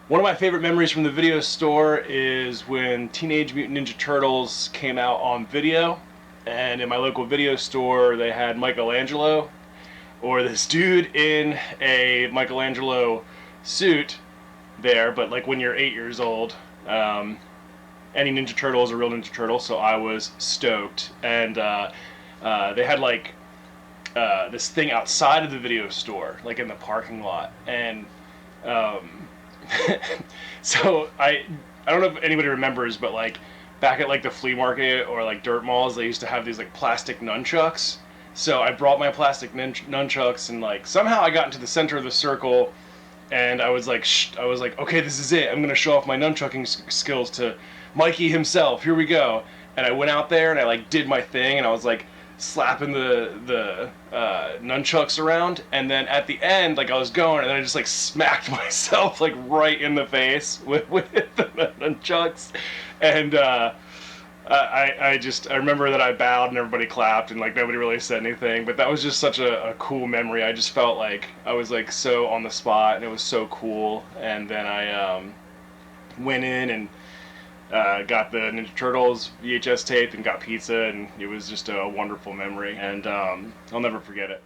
One of my favorite memories from the video store is when Teenage Mutant Ninja Turtles came out on video, and in my local video store they had Michelangelo, or this dude in a Michelangelo suit there, but like when you're 8 years old, any Ninja Turtle is a real Ninja Turtle, so I was stoked. And they had like this thing outside of the video store, like in the parking lot, and so I don't know if anybody remembers, but like back at like the flea market or like dirt malls, they used to have these like plastic nunchucks. So I brought my plastic nunchucks, and like somehow I got into the center of the circle, and I was like, okay, this is it. I'm gonna show off my nunchucking skills to Mikey himself. Here we go. And I went out there and I like did my thing, and I was like slapping the nunchucks around, and then at the end, like I was going, and then I just like smacked myself like right in the face with the nunchucks, and I remember that I bowed and everybody clapped and like nobody really said anything, but that was just such a cool memory. I just felt like I was like so on the spot, and it was so cool. And then I went in and got the Ninja Turtles VHS tape and got pizza, and it was just a wonderful memory, and I'll never forget it.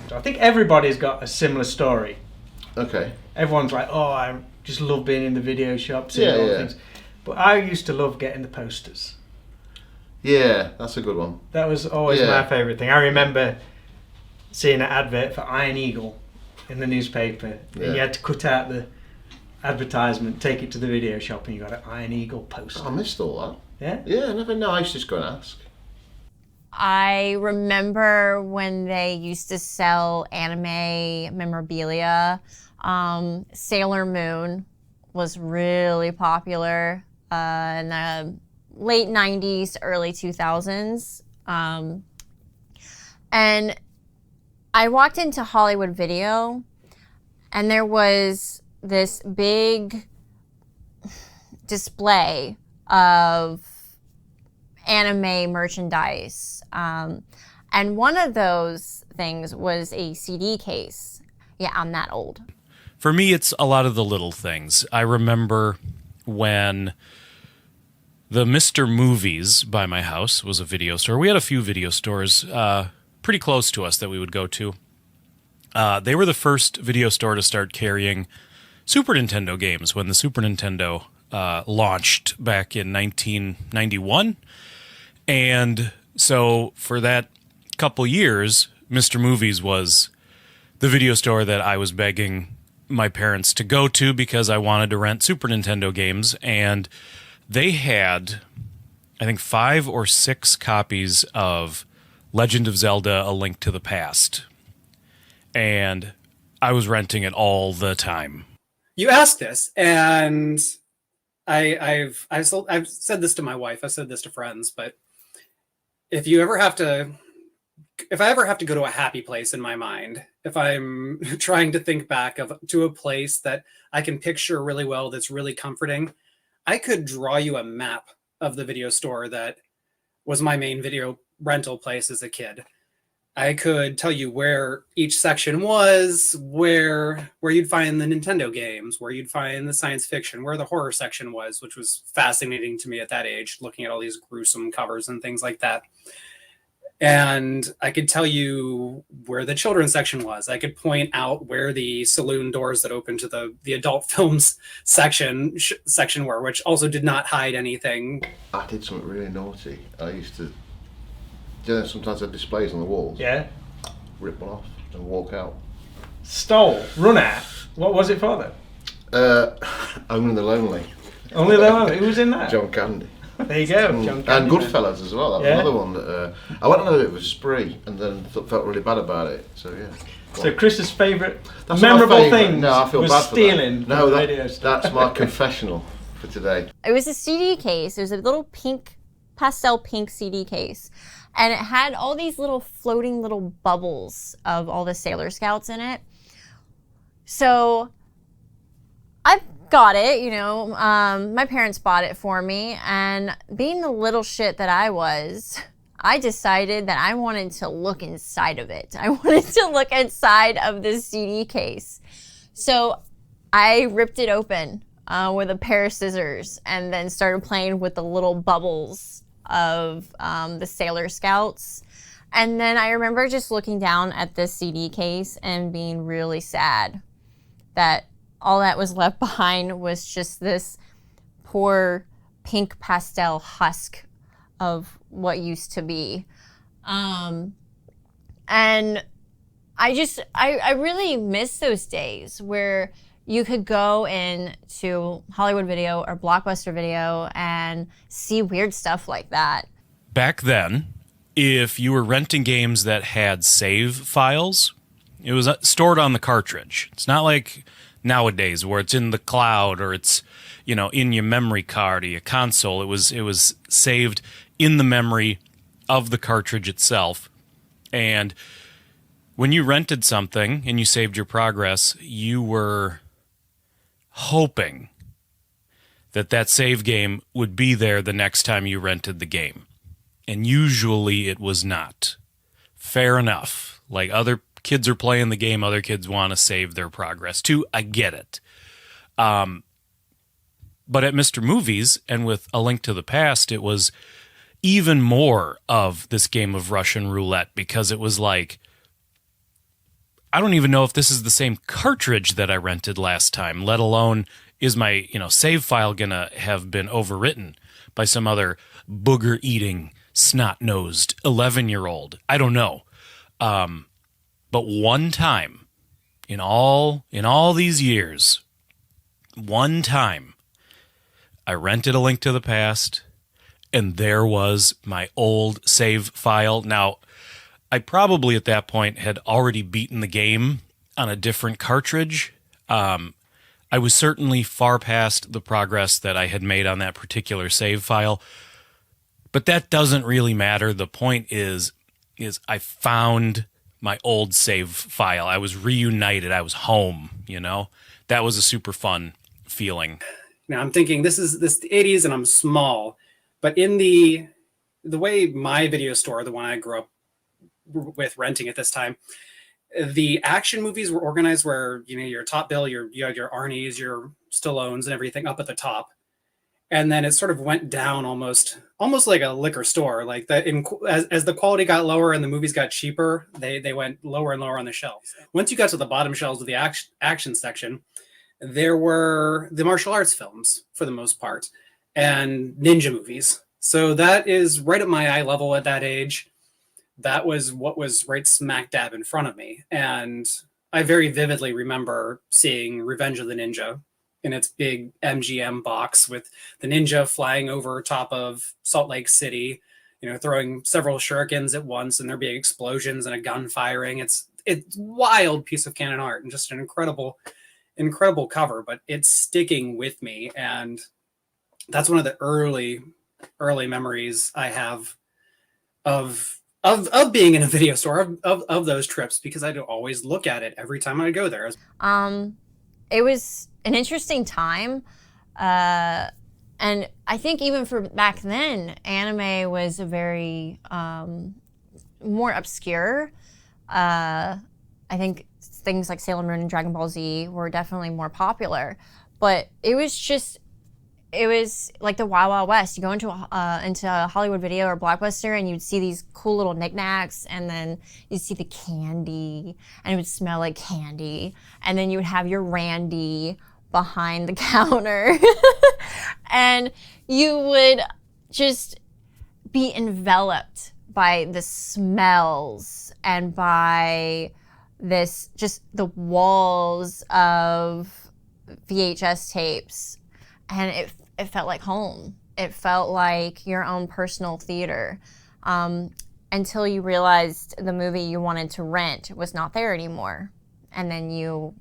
I think everybody's got a similar story. Okay. Everyone's like, oh, I just love being in the video shop, seeing all the things. But I used to love getting the posters. Yeah, that's a good one. That was always my favourite thing. I remember seeing an advert for Iron Eagle in the newspaper, and you had to cut out the advertisement, take it to the video shop, and you got an Iron Eagle poster. I missed all that. Yeah? Yeah, I never know. I used to just go and ask. I remember when they used to sell anime memorabilia. Sailor Moon was really popular in the late 90s, early 2000s. And I walked into Hollywood Video, and there was this big display of anime merchandise. And one of those things was a CD case. Yeah, I'm that old. For me, it's a lot of the little things. I remember when the Mr. Movies by my house was a video store. We had a few video stores pretty close to us that we would go to. They were the first video store to start carrying Super Nintendo games when the Super Nintendo launched back in 1991. And so for that couple years, Mr. Movies was the video store that I was begging my parents to go to because I wanted to rent Super Nintendo games. And they had, I think, 5 or 6 copies of Legend of Zelda: A Link to the Past. And I was renting it all the time. You asked this, and I've said this to my wife. I've said this to friends, but if I ever have to go to a happy place in my mind, if I'm trying to think back to a place that I can picture really well, that's really comforting, I could draw you a map of the video store that was my main video rental place as a kid. I could tell you where each section was, where you'd find the Nintendo games, where you'd find the science fiction, where the horror section was, which was fascinating to me at that age, looking at all these gruesome covers and things like that. And I could tell you where the children's section was. I could point out where the saloon doors that open to the adult films section were, which also did not hide anything. I did something really naughty. I used to, sometimes I had displays on the walls. Yeah. Rip one off and walk out. Stole. Run out. What was it for then? Only the Lonely. Only the Lonely. Who was in that? John Candy. There you go. John Candy. And Goodfellas as well. That was another one that I went on a bit of a spree and then felt really bad about it. So yeah. So Chris's favourite That's memorable my favourite. thing No, I feel was bad for stealing. that. No, from the radio store. that's my confessional for today. It was a CD case. It was a little pink, pastel pink CD case. And it had all these little floating little bubbles of all the Sailor Scouts in it. So I got it, my parents bought it for me. And being the little shit that I was, I decided that I wanted to look inside of it. I wanted to look inside of this CD case. So I ripped it open with a pair of scissors and then started playing with the little bubbles of the Sailor Scouts. And then I remember just looking down at this CD case and being really sad that all that was left behind was just this poor pink pastel husk of what used to be. And I really miss those days where you could go into Hollywood Video or Blockbuster Video and see weird stuff like that. Back then, if you were renting games that had save files, it was stored on the cartridge. It's not like nowadays where it's in the cloud or it's, in your memory card or your console. It was saved in the memory of the cartridge itself. And when you rented something and you saved your progress, you were hoping that save game would be there the next time you rented the game. And usually it was not. Fair enough. Like, other kids are playing the game, other kids want to save their progress too. I get it. But at Mr. Movies and with A Link to the Past, it was even more of this game of Russian roulette, because it was like, I don't even know if this is the same cartridge that I rented last time, let alone is my, save file gonna have been overwritten by some other booger-eating, snot-nosed 11-year-old. I don't know. But one time, in all these years, one time, I rented A Link to the Past, and there was my old save file. Now, I probably at that point had already beaten the game on a different cartridge. I was certainly far past the progress that I had made on that particular save file, but that doesn't really matter. The point is I found my old save file. I was reunited. I was home, That was a super fun feeling. Now I'm thinking this is the 80s and I'm small, but in the way my video store, the one I grew up with renting at this time, the action movies were organized where, your top bill, you had your Arnie's, your Stallones and everything up at the top. and then it sort of went down almost like a liquor store. Like that, as the quality got lower and the movies got cheaper, they went lower and lower on the shelves. Once you got to the bottom shelves of the action section, there were the martial arts films for the most part, and ninja movies. So that is right at my eye level at that age. That was what was right smack dab in front of me. And I very vividly remember seeing Revenge of the Ninja in its big MGM box with the ninja flying over top of Salt Lake City, throwing several shurikens at once, and there being explosions and a gun firing. It's wild piece of canon art and just an incredible cover, but it's sticking with me. And that's one of the early memories I have of being in a video store, of those trips, because I'd always look at it every time I go there. It was an interesting time. And I think even for back then, anime was a very more obscure. I think things like Sailor Moon and Dragon Ball Z were definitely more popular. But it was like the Wild Wild West. You go into Hollywood Video or Blockbuster and you'd see these cool little knickknacks, and then you'd see the candy and it would smell like candy. And then you would have your Randy behind the counter and you would just be enveloped by the smells and by just the walls of VHS tapes. And it felt like home. It felt like your own personal theater, until you realized the movie you wanted to rent was not there anymore. And then you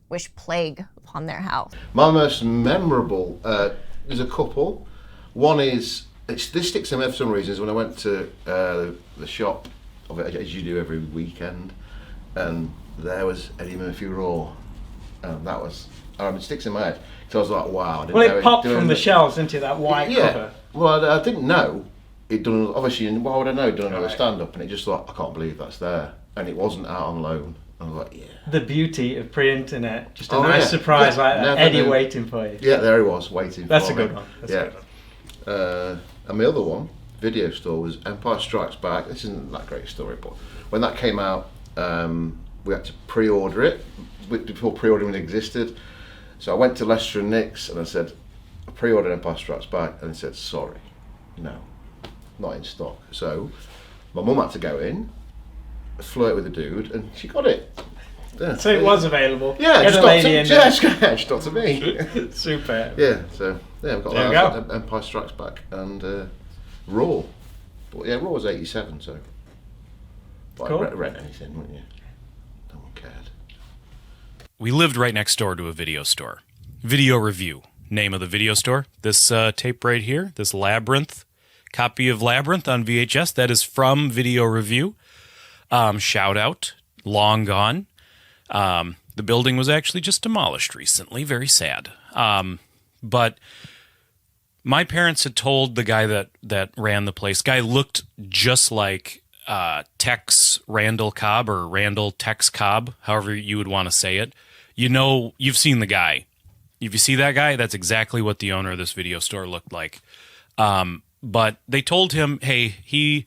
wish plague upon their house. My most memorable, there's a couple. One is, this sticks in my head for some reasons, when I went to the shop, as you do every weekend, and there was Eddie Murphy Raw. And that was, it sticks in my head. So I was like, wow. It popped from the shelves into that white cover. Well, I didn't know it done, obviously, why would I know, done another stand-up, and it just thought, I can't believe that's there. And it wasn't out on loan. I was like, yeah. The beauty of pre-internet, just a nice surprise like that. Eddie waiting for you. Yeah, there he was, waiting That's for me. A good one. That's a good one. And my other one, video store, was Empire Strikes Back. This isn't that great a story, but when that came out, we had to pre-order it, before pre-ordering existed. So I went to Leicester and Nick's and I said, I pre-ordered Empire Strikes Back, and they said, sorry, no, not in stock. So my mum had to go in, flirt with the dude, and she got it. Yeah. So it was available. Yeah, just got to me. Super. Yeah, so yeah, we've got that. Empire Strikes Back and Raw. But yeah, Raw was 87, so cool. Rent anything, wouldn't you? No one cared. We lived right next door to a video store. Video Review, name of the video store. This tape right here, this Labyrinth, copy of Labyrinth on VHS, that is from Video Review. Shout out, long gone. The building was actually just demolished recently, very sad. But my parents had told the guy that ran the place, guy looked just like Tex Randall Cobb, or Randall Tex Cobb, however you would want to say it. You've seen the guy. If you see that guy, that's exactly what the owner of this video store looked like. But they told him, hey, he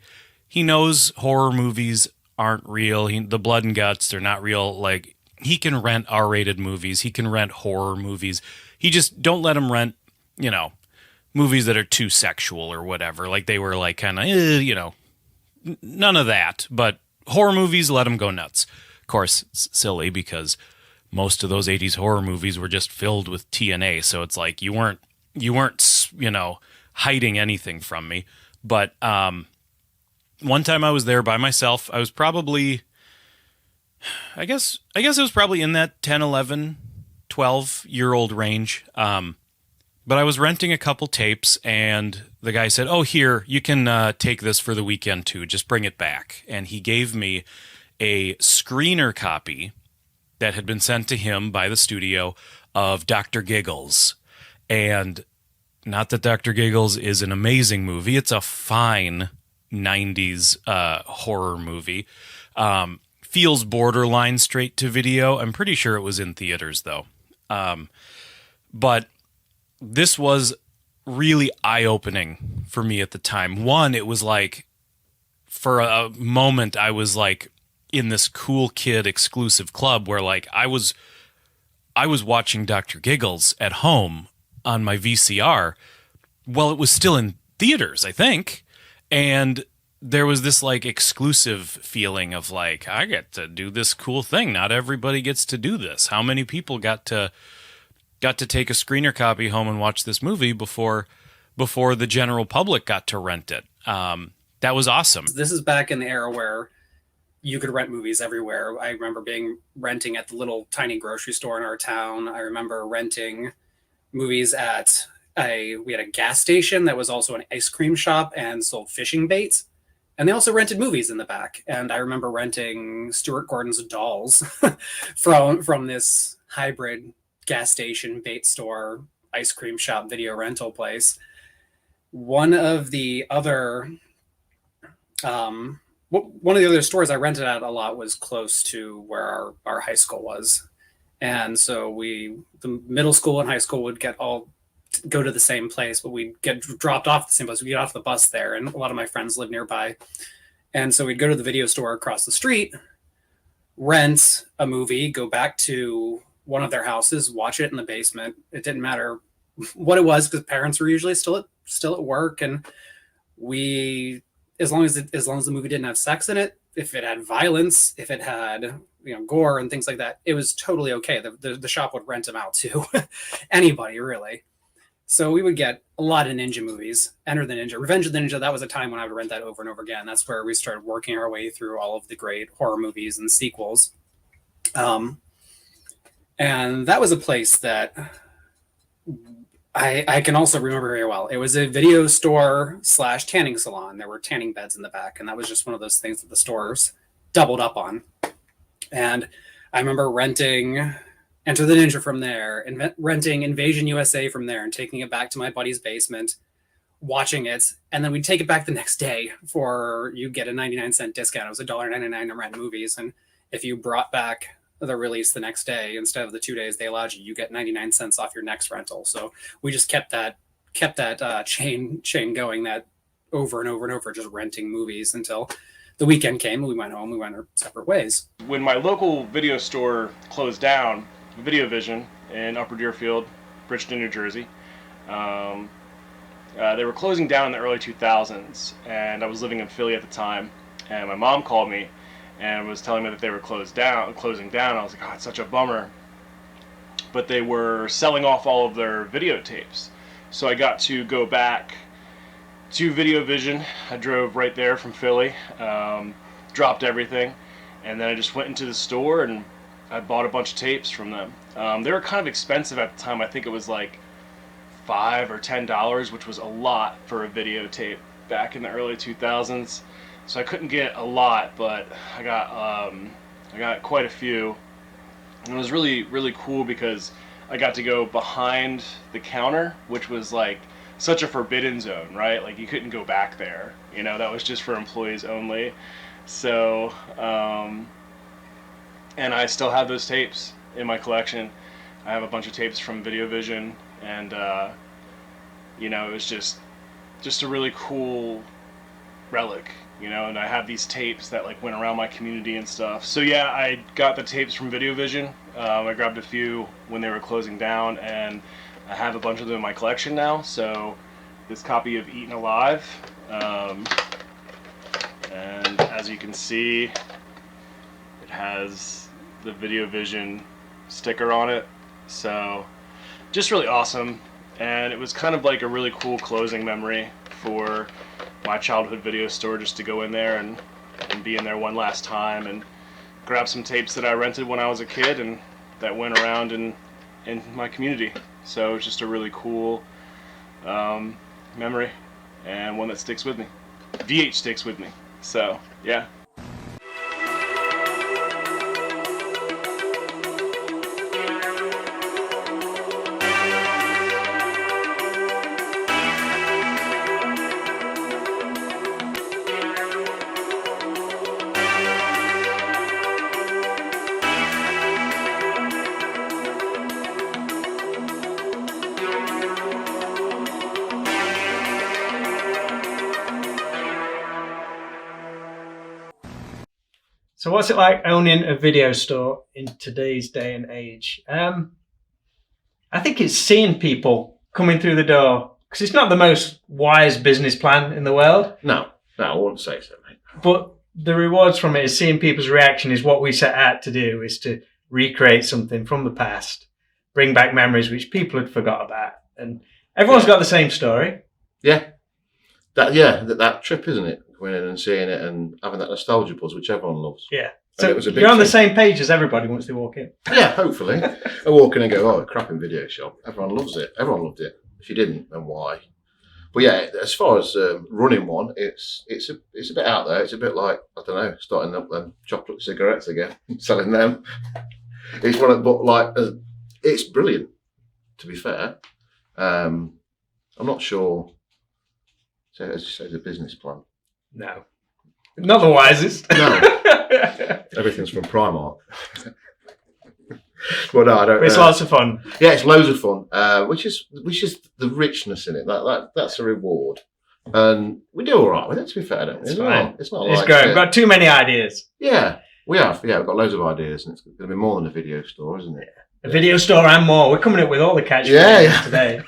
knows horror movies aren't real. The blood and guts, they're not real. Like, he can rent R-rated movies. He can rent horror movies. He just, don't let him rent, movies that are too sexual or whatever. Like, they were like kind of, none of that. But horror movies, let him go nuts. Of course, it's silly because most of those 80s horror movies were just filled with TNA. So it's like you weren't, hiding anything from me. But one time I was there by myself. I was probably, I guess it was probably in that 10, 11, 12-year-old range. But I was renting a couple tapes, and the guy said, oh, here, you can take this for the weekend too. Just bring it back. And he gave me a screener copy that had been sent to him by the studio of Dr. Giggles. And not that Dr. Giggles is an amazing movie. It's a fine 90s horror movie. Feels borderline straight to video. I'm pretty sure it was in theaters, though. But this was really eye-opening for me at the time. One, it was like, for a moment, I was like in this cool kid exclusive club where like I was watching Dr. Giggles at home on my VCR. Well, it was still in theaters, I think. And there was this like exclusive feeling of like, I get to do this cool thing. Not everybody gets to do this. How many people got to take a screener copy home and watch this movie before the general public got to rent it? That was awesome. This is back in the era where you could rent movies everywhere. I remember renting at the little tiny grocery store in our town. I remember renting movies at we had a gas station that was also an ice cream shop and sold fishing baits. And they also rented movies in the back. And I remember renting Stuart Gordon's Dolls from this hybrid gas station, bait store, ice cream shop, video rental place. One of the other stores I rented at a lot was close to where our high school was. And so the middle school and high school would go to the same place, but we'd get dropped off at the same place. We'd get off the bus there, and a lot of my friends lived nearby. And so we'd go to the video store across the street, rent a movie, go back to one of their houses, watch it in the basement. It didn't matter what it was, because parents were usually still at work, and as long as the movie didn't have sex in it, if it had violence, if it had gore and things like that, it was totally okay. The shop would rent them out to anybody, really. So we would get a lot of ninja movies. Enter the Ninja, Revenge of the Ninja. That was a time when I would rent that over and over again. That's where we started working our way through all of the great horror movies and sequels. And that was a place that I can also remember very well. It was a video store / tanning salon. There were tanning beds in the back, and that was just one of those things that the stores doubled up on. And I remember renting Enter the Ninja from there, and renting Invasion USA from there, and taking it back to my buddy's basement, watching it, and then we'd take it back the next day you get a 99-cent discount. It was $1.99 to rent movies, and if you brought back the release the next day instead of the 2 days they allowed you get 99 cents off your next rental. So we just kept that chain going, that over and over and over, just renting movies until the weekend came and we went home. We went our separate ways. When my local video store closed down, Video Vision in Upper Deerfield, Bridgeton, New Jersey, they were closing down in the early 2000s, and I was living in Philly at the time, and my mom called me and was telling me that they were closing down. I was like, oh, it's such a bummer. But they were selling off all of their videotapes. So I got to go back to Video Vision. I drove right there from Philly, dropped everything, and then I just went into the store and I bought a bunch of tapes from them. They were kind of expensive at the time. I think it was like $5 or $10, which was a lot for a videotape back in the early 2000s. So I couldn't get a lot, but I got quite a few. And it was really, really cool because I got to go behind the counter, which was like such a forbidden zone, right? Like you couldn't go back there. That was just for employees only. So, and I still have those tapes in my collection. I have a bunch of tapes from Video Vision, and it was just a really cool relic, and I have these tapes that like went around my community and stuff. So yeah, I got the tapes from Video Vision. I grabbed a few when they were closing down, and I have a bunch of them in my collection now. So this copy of Eaten Alive, and as you can see, it has the Video Vision sticker on it. So just really awesome, and it was kind of like a really cool closing memory for my childhood video store, just to go in there and be in there one last time and grab some tapes that I rented when I was a kid and that went around in my community. So it's just a really cool memory, and one that sticks with me. VH sticks with me. So yeah. So what's it like owning a video store in today's day and age? I think it's seeing people coming through the door, because it's not the most wise business plan in the world. No, I wouldn't say so, mate. But the rewards from it is seeing people's reaction is what we set out to do, is to recreate something from the past, bring back memories which people had forgot about. And everyone's got the same story. Yeah. That trip, isn't it? Going in and seeing it and having that nostalgia buzz, which everyone loves. Yeah. And So it was a big you're on the thing. same page as everybody once they walk in. Yeah, hopefully. I walk in and go, oh, a crapping video shop. Everyone loves it. Everyone loved it. If you didn't, then why? But yeah, as far as running one, it's a bit out there. It's a bit like, I don't know, starting up them chocolate cigarettes again, selling them. It's one of, but like, it's brilliant. To be fair, I'm not sure. So as you say, the business plan. No. Not the wisest. No. Everything's from Primark. Well, no, I don't. But it's lots of fun. Yeah, it's loads of fun, which is the richness in it. That's a reward, and we do all right with it. To be fair, don't we? It's fine. It's not It's like great. We've got too many ideas. Yeah, we have. Yeah, we've got loads of ideas, and it's going to be more than a video store, isn't it? A video store and more. We're coming up with all the catchphrases Yeah. today.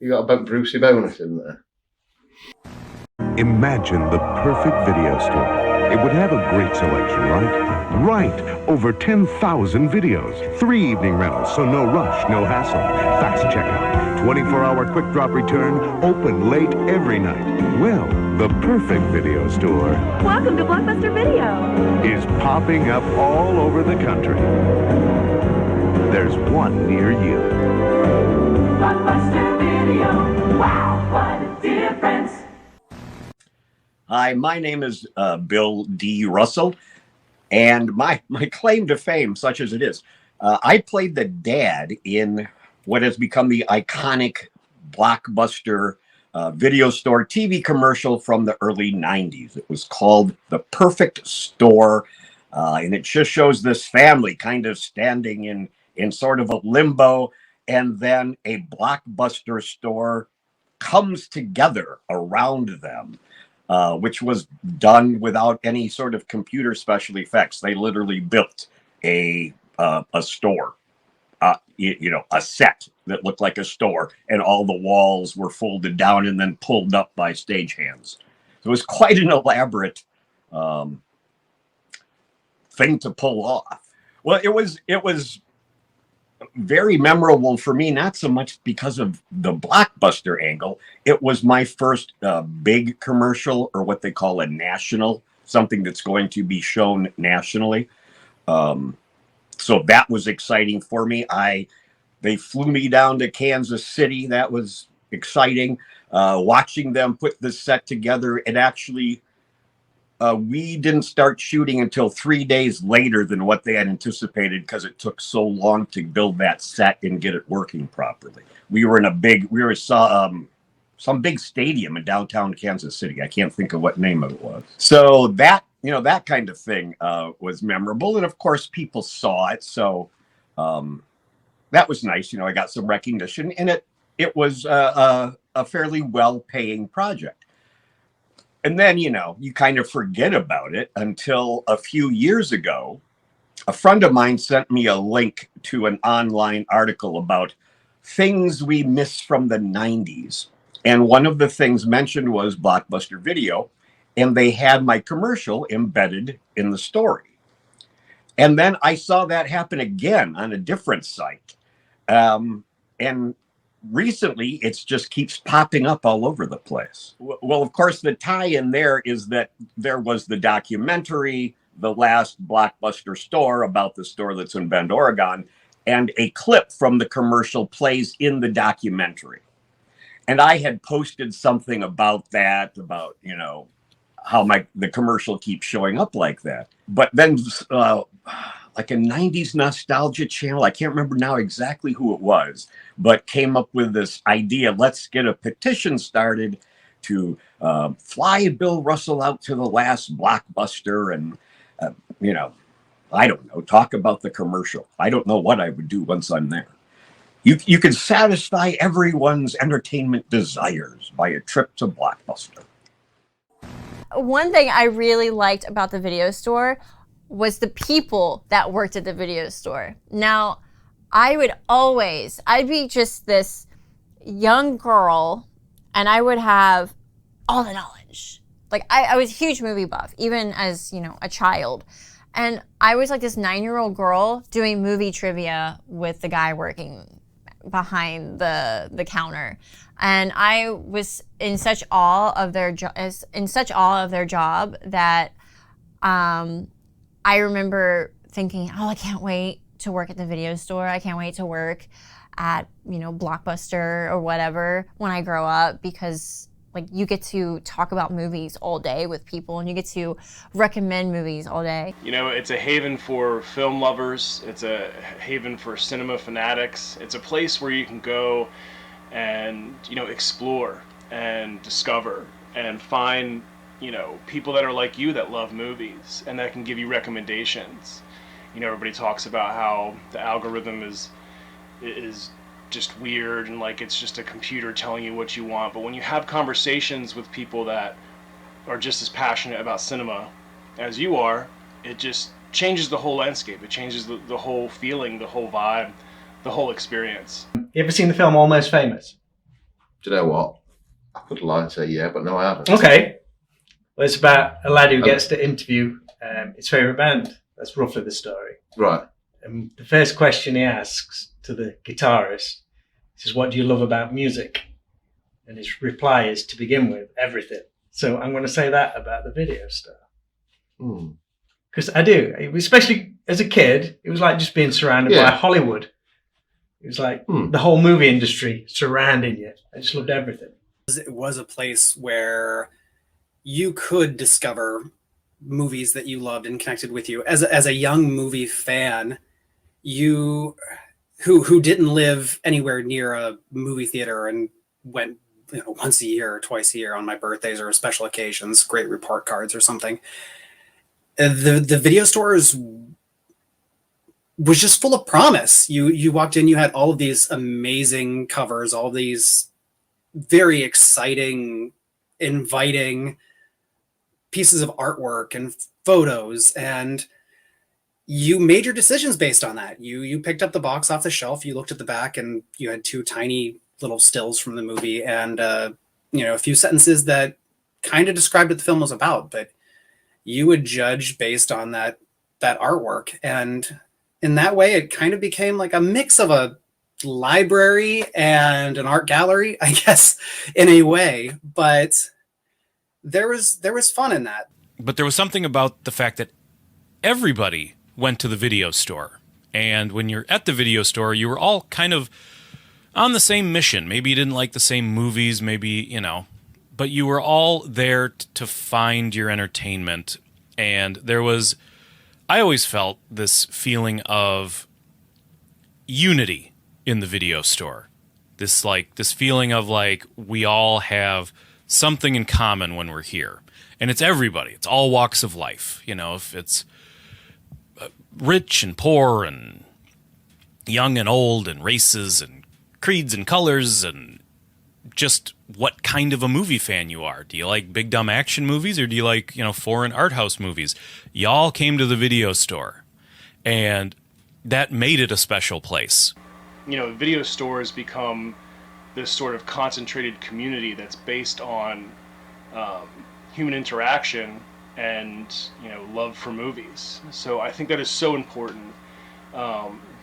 You got a Brucey bonus in there. Imagine the perfect video store. It would have a great selection, right? Right. Over 10,000 videos. 3 evening rentals, so no rush, no hassle. Fast checkout. 24-hour quick drop return. Open late every night. Well, the perfect video store Welcome to Blockbuster Video. is popping up all over the country. There's one near you. Blockbuster Video. Wow, what a difference. Hi, my name is Bill D. Russell, and my claim to fame, such as it is, I played the dad in what has become the iconic Blockbuster video store TV commercial from the early 90s. It was called The Perfect Store, and it just shows this family kind of standing in sort of a limbo, and then a Blockbuster store comes together around them. Which was done without any sort of computer special effects. They literally built a store, a set that looked like a store, and all the walls were folded down and then pulled up by stagehands. So it was quite an elaborate thing to pull off. Well, it was very memorable for me, not so much because of the Blockbuster angle. It was my first big commercial, or what they call a national, something that's going to be shown nationally. So that was exciting for me. They flew me down to Kansas City. That was exciting. Watching them put this set together, it actually, we didn't start shooting until 3 days later than what they had anticipated, because it took so long to build that set and get it working properly. We were some big stadium in downtown Kansas City. I can't think of what name it was. So that kind of thing was memorable. And of course, people saw it. So that was nice. I got some recognition, and it was a fairly well-paying project. And then, you kind of forget about it until a few years ago. A friend of mine sent me a link to an online article about things we miss from the 90s. And one of the things mentioned was Blockbuster Video, and they had my commercial embedded in the story. And then I saw that happen again on a different site. And recently, it just keeps popping up all over the place. Well, of course, the tie-in there is that there was the documentary, The Last Blockbuster Store, about the store that's in Bend, Oregon, and a clip from the commercial plays in the documentary. And I had posted something about that, about, how the commercial keeps showing up like that. But then like a 90s nostalgia channel, I can't remember now exactly who it was, but came up with this idea: let's get a petition started to fly Bill Russell out to the last Blockbuster and, I don't know, talk about the commercial. I don't know what I would do once I'm there. You can satisfy everyone's entertainment desires by a trip to Blockbuster. One thing I really liked about the video store was the people that worked at the video store. Now, I'd be just this young girl, and I would have all the knowledge. Like, I was a huge movie buff, even as, a child. And I was like this 9-year-old girl doing movie trivia with the guy working behind the counter. And I was in such awe of their job that I remember thinking, oh, I can't wait to work at the video store. I can't wait to work at, Blockbuster or whatever when I grow up, because like you get to talk about movies all day with people and you get to recommend movies all day. It's a haven for film lovers. It's a haven for cinema fanatics. It's a place where you can go and, explore and discover and find, people that are like you that love movies and that can give you recommendations. Everybody talks about how the algorithm is just weird and like it's just a computer telling you what you want. But when you have conversations with people that are just as passionate about cinema as you are, it just changes the whole landscape. It changes the whole feeling, the whole vibe, the whole experience. You ever seen the film Almost Famous? Do you know what? I could lie and say yeah, but no, I haven't. Okay. Well, it's about a lad who gets to interview his favourite band. That's roughly the story. Right. And the first question he asks to the guitarist is, what do you love about music? And his reply is, to begin with, everything. So I'm going to say that about the video store. Because I do. Especially as a kid, it was like just being surrounded by Hollywood. It was like the whole movie industry surrounding you. I just loved everything. It was a place where you could discover movies that you loved and connected with you. As a young movie fan, you who didn't live anywhere near a movie theater and went once a year or twice a year on my birthdays or special occasions, great report cards or something. The video stores was just full of promise. You walked in, you had all of these amazing covers, all these very exciting, inviting pieces of artwork and photos, and you made your decisions based on that. You picked up the box off the shelf, you looked at the back, and you had 2 tiny little stills from the movie and a few sentences that kind of described what the film was about, but you would judge based on that artwork. And in that way, it kind of became like a mix of a library and an art gallery, I guess, in a way. But there was fun in that. But there was something about the fact that everybody went to the video store. And when you're at the video store, you were all kind of on the same mission. Maybe you didn't like the same movies, maybe, but you were all there to find your entertainment. And I always felt this feeling of unity in the video store. This feeling of like we all have something in common when we're here. And it's everybody. It's all walks of life. If it's rich and poor and young and old and races and creeds and colors and just what kind of a movie fan you are. Do you like big dumb action movies or do you like, foreign art house movies? Y'all came to the video store and that made it a special place. Video stores become this sort of concentrated community that's based on human interaction and love for movies. So I think that is so important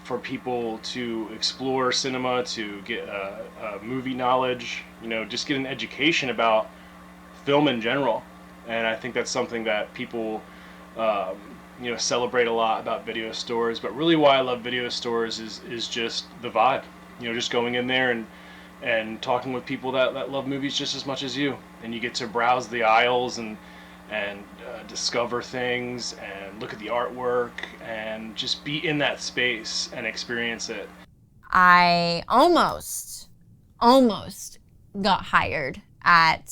for people to explore cinema, to get a movie knowledge, just get an education about film in general. And I think that's something that people celebrate a lot about video stores. But really why I love video stores is just the vibe. Just going in there and talking with people that love movies just as much as you. And you get to browse the aisles and discover things and look at the artwork and just be in that space and experience it. I almost got hired at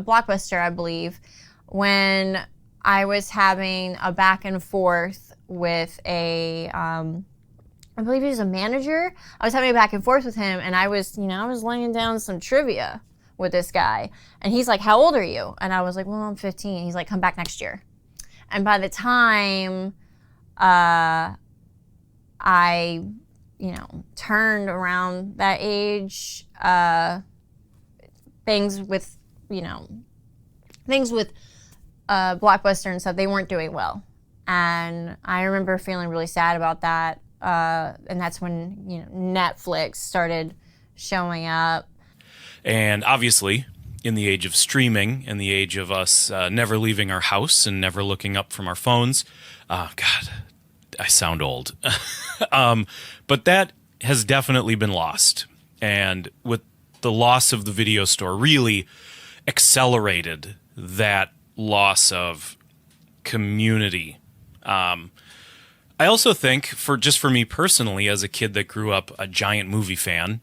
Blockbuster, I believe, when I was having a back and forth with I believe he was a manager. I was having a back and forth with him, and I was laying down some trivia with this guy. And he's like, how old are you? And I was like, well, I'm 15. He's like, come back next year. And by the time I, turned around that age, things with Blockbuster and stuff, they weren't doing well. And I remember feeling really sad about that. And that's when, Netflix started showing up. And obviously, in the age of streaming, in the age of us never leaving our house and never looking up from our phones, God, I sound old. But that has definitely been lost. And with the loss of the video store really accelerated that loss of community. I also think, for me personally, as a kid that grew up a giant movie fan,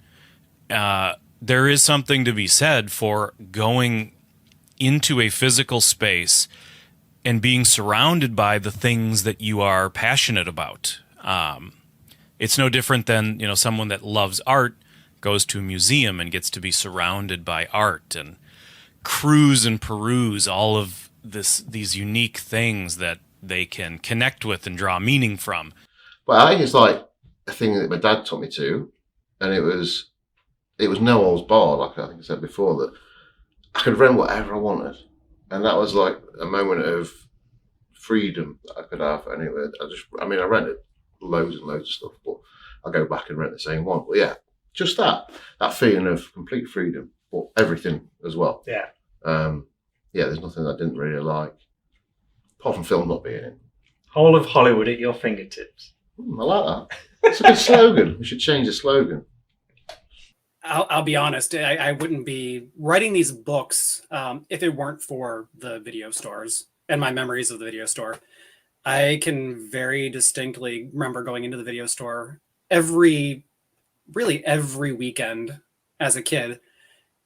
there is something to be said for going into a physical space and being surrounded by the things that you are passionate about. It's no different than, someone that loves art goes to a museum and gets to be surrounded by art and cruise and peruse all of these unique things that they can connect with and draw meaning from. But I think it's like a thing that my dad took me to, and it was no holds barred, like I think I said before, that I could rent whatever I wanted. And that was like a moment of freedom that I could have. And I rented loads and loads of stuff, but I'll go back and rent the same one. But yeah, just that feeling of complete freedom, but everything as well. Yeah. There's nothing I didn't really like, apart from film not being in. Whole of Hollywood at your fingertips. I like that. It's a good slogan. We should change the slogan. I'll be honest, I wouldn't be writing these books if it weren't for the video stores and my memories of the video store. I can very distinctly remember going into the video store every weekend as a kid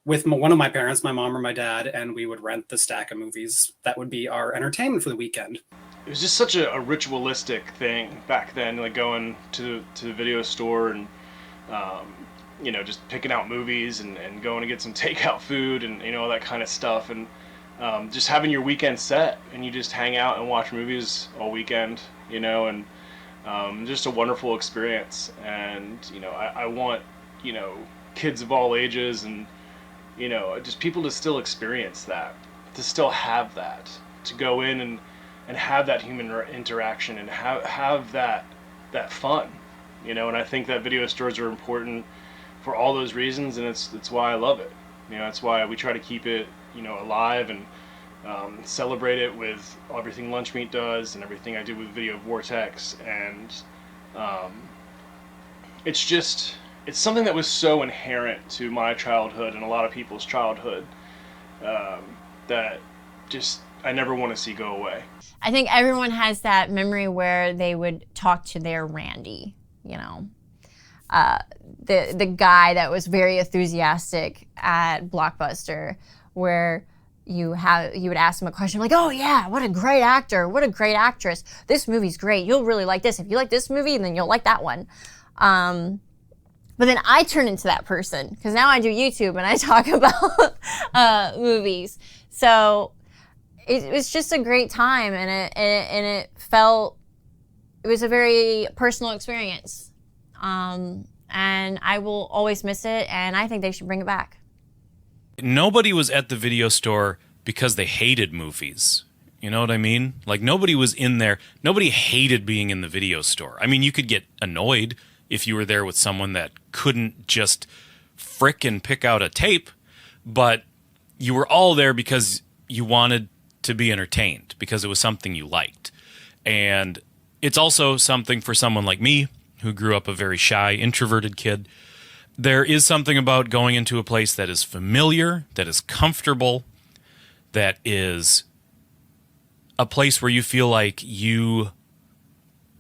with one of my parents, my mom or my dad, and we would rent the stack of movies. That would be our entertainment for the weekend. It was just such a ritualistic thing back then, like going to the video store and just picking out movies and going to get some takeout food and all that kind of stuff, and just having your weekend set and you just hang out and watch movies all weekend, and just a wonderful experience. And I want kids of all ages and just people to still experience that, to still have that, to go in and have that human interaction and have that fun, and I think that video stores are important for all those reasons, and it's why I love it. That's why we try to keep it alive and celebrate it with everything Lunch Meat does and everything I do with Video Vortex. And it's something that was so inherent to my childhood and a lot of people's childhood that just I never want to see go away. I think everyone has that memory where they would talk to their Randy, the guy that was very enthusiastic at Blockbuster, where you would ask him a question like, oh yeah, what a great actor, what a great actress, this movie's great, you'll really like this. If you like this movie, then you'll like that one. But then I turn into that person because now I do YouTube and I talk about movies. So it was just a great time, and it was a very personal experience. And I will always miss it, and I think they should bring it back. Nobody was at the video store because they hated movies. You know what I mean? Like, nobody was in there. Nobody hated being in the video store. I mean, you could get annoyed if you were there with someone that couldn't just frickin' pick out a tape, but you were all there because you wanted to be entertained, because it was something you liked. And it's also something for someone like me, who grew up a very shy, introverted kid. There is something about going into a place that is familiar, that is comfortable, that is a place where you feel like you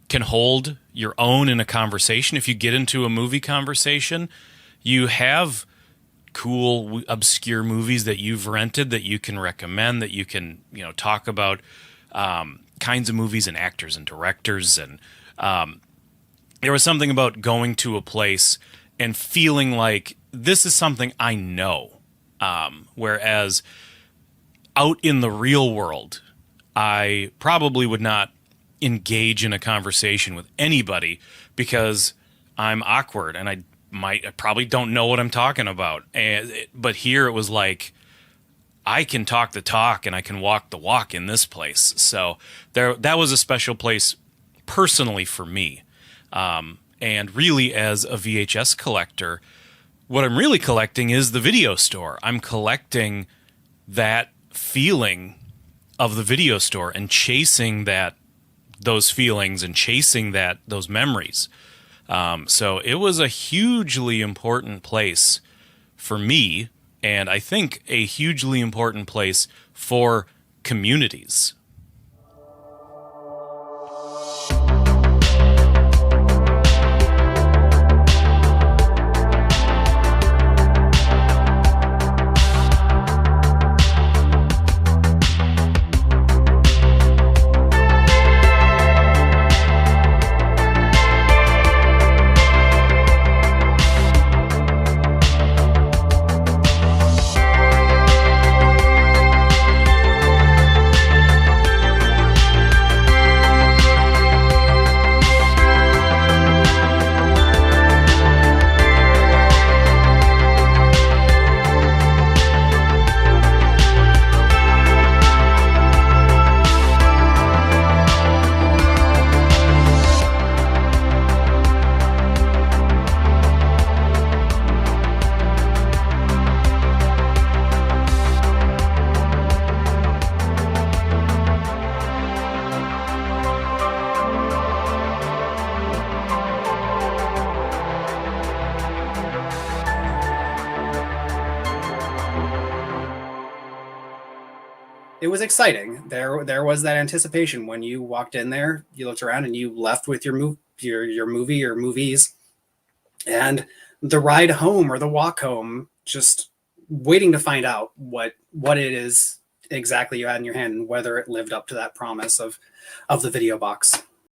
can hold your own in a conversation. If you get into a movie conversation, you have cool, obscure movies that you've rented that you can recommend, that you can, talk about kinds of movies and actors and directors. And there was something about going to a place and feeling like this is something I know. Whereas out in the real world, I probably would not engage in a conversation with anybody because I'm awkward and I probably don't know what I'm talking about. But here it was like, I can talk the talk and I can walk the walk in this place. So that was a special place personally for me. And really, as a VHS collector, what I'm really collecting is the video store. I'm collecting that feeling of the video store and chasing those feelings and chasing those memories. So it was a hugely important place for me, and I think a hugely important place for communities. It was exciting. There was that anticipation when you walked in there. You looked around and you left with your movie or movies, and the ride home or the walk home, just waiting to find out what it is exactly you had in your hand and whether it lived up to that promise of the video box.